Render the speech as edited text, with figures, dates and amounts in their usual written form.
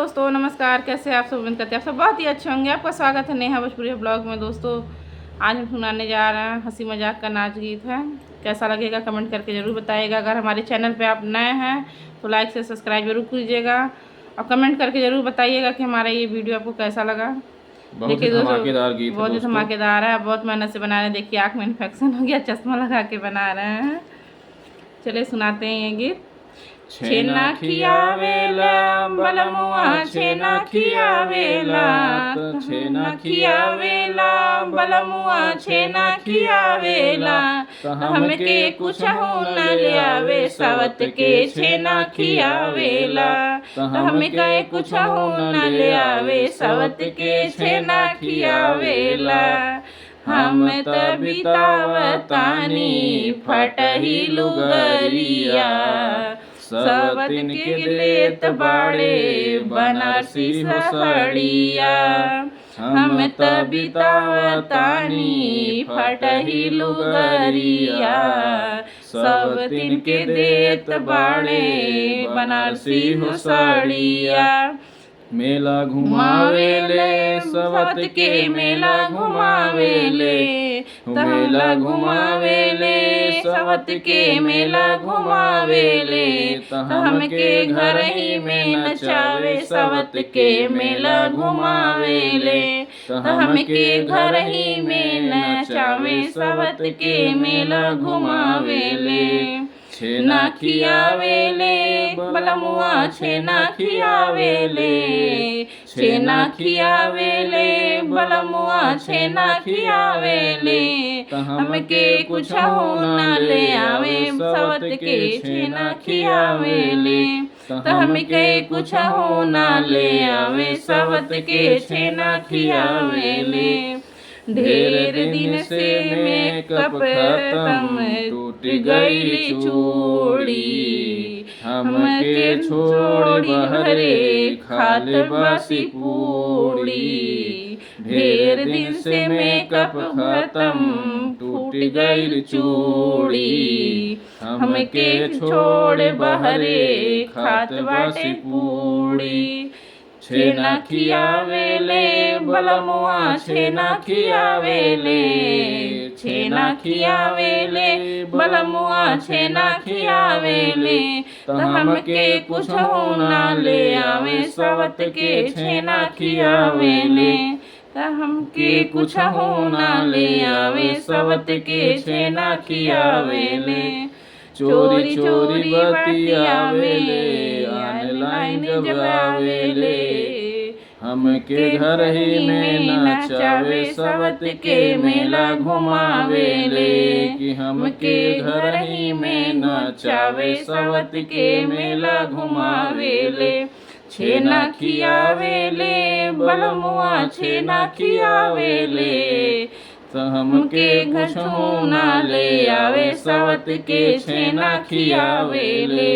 दोस्तों, नमस्कार। कैसे आप सब? उम्मीद करते हैं आप सब बहुत ही अच्छे होंगे। आपका स्वागत है नेहा भोजपुरी ब्लॉग में। दोस्तों, आज हम सुनाने जा रहे हैं हंसी मजाक का नाच गीत है। कैसा लगेगा कमेंट करके ज़रूर बताइएगा। अगर हमारे चैनल पे आप नए हैं तो लाइक से सब्सक्राइब जरूर कीजिएगा और कमेंट करके ज़रूर बताइएगा कि हमारा ये वीडियो आपको कैसा लगा। देखिए दोस्तों, बहुत ही धमाकेदार है। बहुत मेहनत से बना रहे हैं। देखिए आँख में इन्फेक्शन हो गया, चश्मा लगा के बना रहे हैं। चलिए सुनाते हैं ये गीत। छेना खियावेला बलमुआ, छेना खियावेला, छेना खियावेला बलमुआ, छेना खियावेला। हमके कुछ हो न ले आवे सवत के छेना खियावेला। हमके कुछ हो न ले आवे सवत के छेना खियावेला। हम त बितावतानी फटही लुगरिया, सवतिन के लेत बाड़े बनारसी साड़िया। हम त बितावतानी फटही लुगरिया, सवतिन के देत बाड़े बनारसी साड़िया। मेला घुमावेले सवत के मेला घुमावेले, मेला घुमावेले सवत के मेला घुमावेले। हमके घर ही में नचावे सवत के मेला घुमावेले। हमके घर ही में नचावे सवत के मेला घुमावेले। छेना खियावेले बलमुआ, छेना खियावेले, छेना खियावेले बलमुआ, छेना खियावेले। हमके कुछ हो न ले आवे सवत के छेना खियावेले। हमके कुछ हो न ले आवे सवत के छेना खियावेले। ढेर दिन से मेकअप खत्म, टूट गई चूड़ी। हमके छोड़ बहरे खाले बासी पूड़ी। ढेर दिन से मेकअप खत्म, टूट गई चूड़ी। हमके छोड़ बहरे खात बासी पूड़ी। छेना खियावेले बलमुआ, छेना खियावेले, छेना खियावेले बलमुआ, छेना खियावेले। हमके कुछ हो न ले आवे सवत के छेना खियावेले। हमके कुछ हो न ले आवे सवत के छेना खियावेले। चोरी चोरी बतियावेले, ऑनलाइन जब आवेले। हमके घर ही में नचावे सवत के मेला घुमावेले। कि हमके घर ही में नचावे सवत के मेला घुमावेले। छेना खियावेले बलमुआ, छेना खियावेले। हमके कुछ हो न ले आवे सवत के छेना खियावेले।